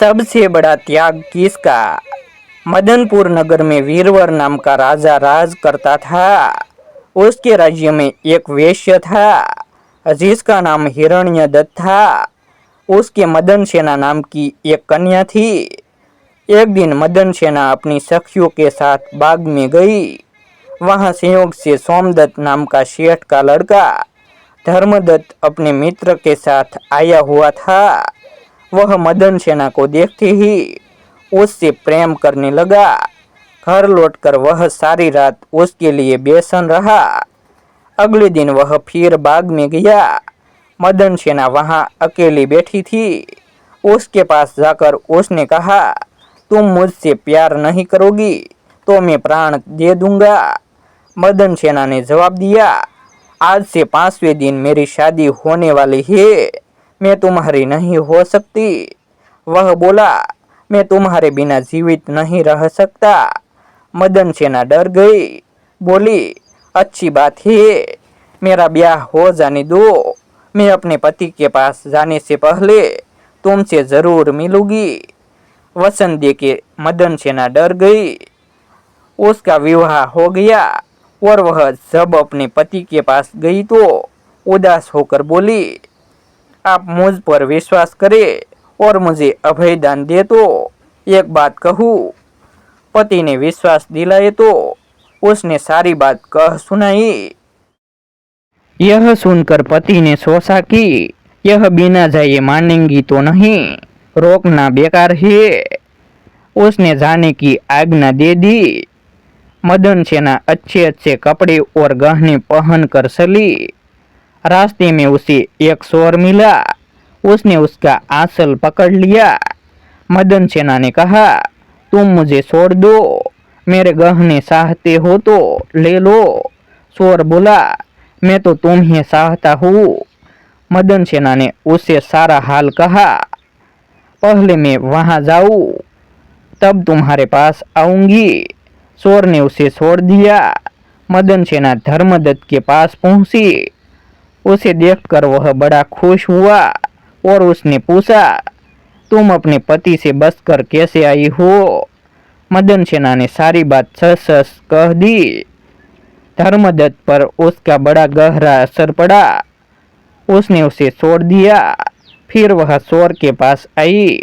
सबसे बड़ा त्याग किसका। मदनपुर नगर में वीरवर नाम का राजा राज करता था। उसके राज्य में एक वेश्या था जिसका नाम हिरण्यदत्त था। उसके मदन सेना नाम की एक कन्या थी। एक दिन मदन सेना अपनी सखियों के साथ बाग में गई। वहां संयोग से सोमदत्त नाम का सेठ का लड़का धर्मदत्त अपने मित्र के साथ आया हुआ था। वह मदन सेना को देखते ही उससे प्रेम करने लगा। घर लौटकर वह सारी रात उसके लिए बेसन रहा। अगले दिन वह फिर बाग में गया। मदन सेना वहां अकेली बैठी थी। उसके पास जाकर उसने कहा, तुम मुझसे प्यार नहीं करोगी तो मैं प्राण दे दूंगा। मदन सेना ने जवाब दिया, आज से 5वें दिन मेरी शादी होने वाली है, मैं तुम्हारी नहीं हो सकती। वह बोला, मैं तुम्हारे बिना जीवित नहीं रह सकता। मदन सेना डर गई, बोली, अच्छी बात है, मेरा ब्याह हो जाने दो। मैं अपने पति के पास जाने से पहले तुमसे जरूर मिलूंगी। वचन देके मदन सेना डर गई। उसका विवाह हो गया और वह जब अपने पति के पास गई तो उदास होकर बोली, आप मुझ पर विश्वास करें और मुझे अभय दान दे तो एक बात कहूँ। पति ने विश्वास दिलाए तो उसने सारी बात कह सुनाई। यह सुनकर पति ने सोचा कि यह बिना जाए मानेंगी तो नहीं, रोकना बेकार है। उसने जाने की आज्ञा दे दी। मदन सेना अच्छे अच्छे कपड़े और गहने पहन कर चली। रास्ते में उसे एक चोर मिला। उसने उसका आंचल पकड़ लिया। मदन सेना ने कहा, तुम मुझे छोड़ दो, मेरे गहने चाहते हो तो ले लो। चोर बोला, मैं तो तुम्हें चाहता हूँ। मदन सेना ने उसे सारा हाल कहा। पहले मैं वहां जाऊं तब तुम्हारे पास आऊंगी। चोर ने उसे छोड़ दिया। मदन सेना धर्मदत्त के पास पहुंची। उसे देखकर वह बड़ा खुश हुआ और उसने पूछा, तुम अपने पति से बचकर कैसे आई हो। मदन सेना ने सारी बात सच सच कह दी। धर्मदत्त पर उसका बड़ा गहरा असर पड़ा। उसने उसे छोड़ दिया। फिर वह चोर के पास आई।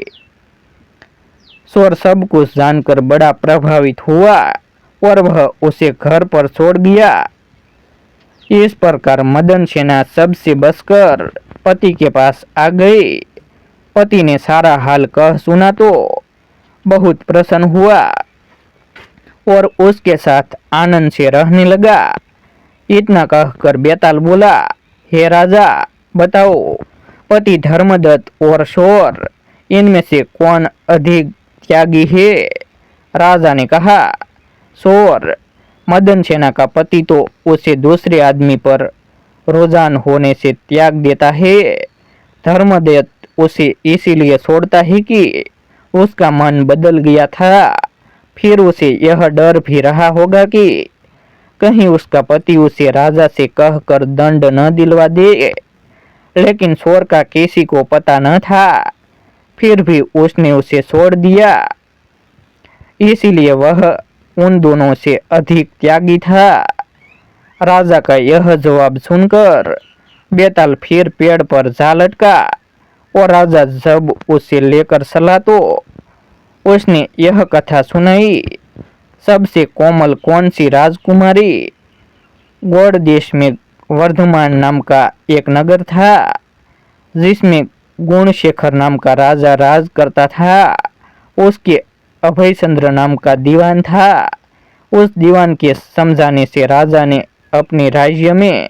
चोर सब कुछ जानकर बड़ा प्रभावित हुआ और वह उसे घर पर छोड़ गया। इस प्रकार मदन सेना सबसे बचकर पति के पास आ गई। पति ने सारा हाल कह सुना तो बहुत प्रसन्न हुआ और उसके साथ आनंद से रहने लगा। इतना कहकर बेताल बोला, हे राजा, बताओ, पति धर्मदत्त और चोर, इनमें से कौन अधिक त्यागी है। राजा ने कहा, चोर। मदन सेना का पति तो उसे दूसरे आदमी पर रुझान होने से त्याग देता है। धर्मदत्त उसे इसीलिए छोड़ता है कि उसका मन बदल गया था। फिर उसे यह डर भी रहा होगा कि कहीं उसका पति उसे राजा से कहकर दंड न दिलवा दे। लेकिन चोर का किसी को पता न था। फिर भी उसने उसे छोड़ दिया। इसीलिए वह उन दोनों से अधिक त्यागी था। राजा का यह जवाब सुनकर बेताल फिर पेड़ पर जा लटका और राजा जब उसे लेकर चला तो उसने यह कथा सुनाई। सबसे कोमल कौन सी राजकुमारी। गौड़ देश में वर्धमान नाम का एक नगर था जिसमें गुणशेखर नाम का राजा राज करता था। उसके अभयचंद्र नाम का दीवान था। उस दीवान के समझाने से राजा ने अपने राज्य में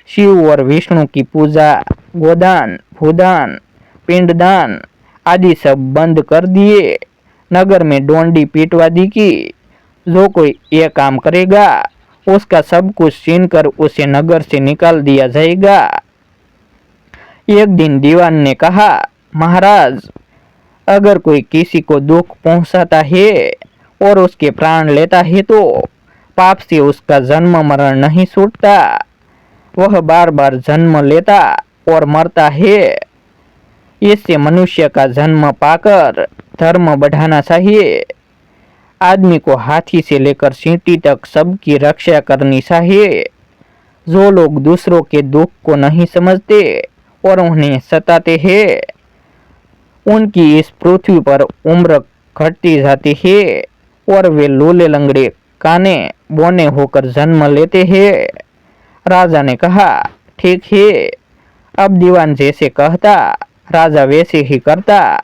शिव और विष्णु की पूजा, गोदान, भूदान, पिंडदान आदि सब बंद कर दिए। नगर में डोंडी पीटवा दी कि जो कोई ये काम करेगा उसका सब कुछ छीनकर उसे नगर से निकाल दिया जाएगा। एक दिन दीवान ने कहा, महाराज, अगर कोई किसी को दुख पहुंचाता है और उसके प्राण लेता है तो पाप से उसका जन्म मरण नहीं छूटता। वह बार बार जन्म लेता और मरता है। इससे मनुष्य का जन्म पाकर धर्म बढ़ाना चाहिए। आदमी को हाथी से लेकर चींटी तक सबकी रक्षा करनी चाहिए। जो लोग दूसरों के दुख को नहीं समझते और उन्हें सताते हैं, उनकी इस पृथ्वी पर उम्र घटती जाती है और वे लूले लंगड़े काने बोने होकर जन्म लेते हैं। राजा ने कहा, ठीक है। अब दीवान जैसे कहता, राजा वैसे ही करता।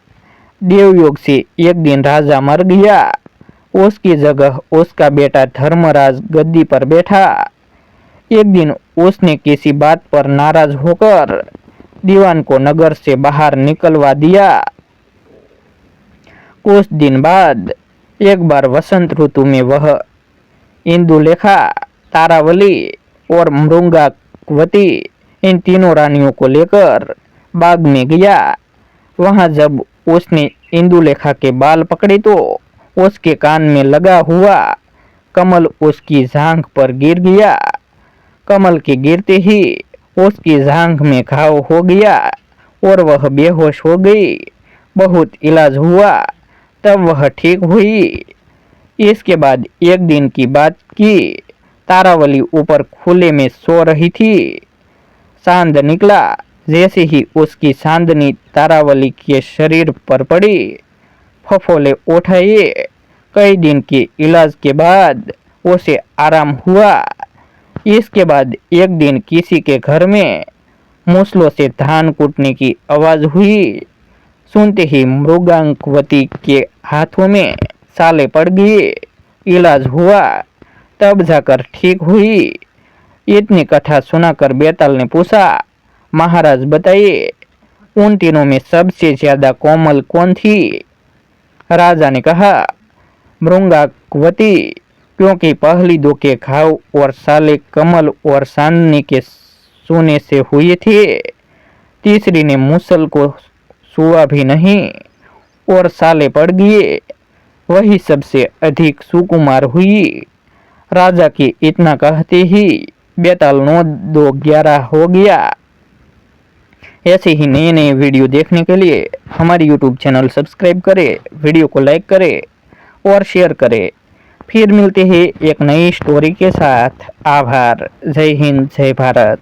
देवयोग से एक दिन राजा मर गया। उसकी जगह उसका बेटा धर्मराज गद्दी पर बैठा। एक दिन उसने किसी बात पर नाराज होकर दीवान को नगर से बाहर निकलवा दिया। कुछ दिन बाद एक बार वसंत ऋतु में वह इंदुलेखा, तारावली और मृंगावती इन तीनों रानियों को लेकर बाग में गया। वहां जब उसने इंदुलेखा के बाल पकड़े तो उसके कान में लगा हुआ कमल उसकी जांघ पर गिर गया। कमल के गिरते ही उसकी जांघ में घाव हो गया और वह बेहोश हो गई। बहुत इलाज हुआ, तब वह ठीक हुई। इसके बाद एक दिन की बात की, तारावली ऊपर खुले में सो रही थी। चांद निकला। जैसे ही उसकी चांदनी तारावली के शरीर पर पड़ी, फफोले उठाए। कई दिन के इलाज के बाद उसे आराम हुआ। इसके बाद एक दिन किसी के घर में मूसलों से धान कूटने की आवाज हुई। सुनते ही मृगांकवती के हाथों में साले पड़ गए। इलाज हुआ, तब जाकर ठीक हुई। इतनी कथा सुनाकर बेताल ने पूछा, महाराज बताइए, उन तीनों में सबसे ज्यादा कोमल कौन थी? राजा ने कहा, मृंगावती, क्योंकि पहली दो के घाव और साले कमल और चांदनी के सोने से हुए थे। तीसरी ने मूसल को छुआ भी नहीं और साले पड़ गए, वही सबसे अधिक सुकुमार हुई। राजा के इतना कहते ही बेताल 9-2-11 हो गया। ऐसे ही नए नए वीडियो देखने के लिए हमारे YouTube चैनल सब्सक्राइब करें, वीडियो को लाइक करें और शेयर करें। फिर मिलते हैं एक नई स्टोरी के साथ। आभार। जय हिंद, जय भारत।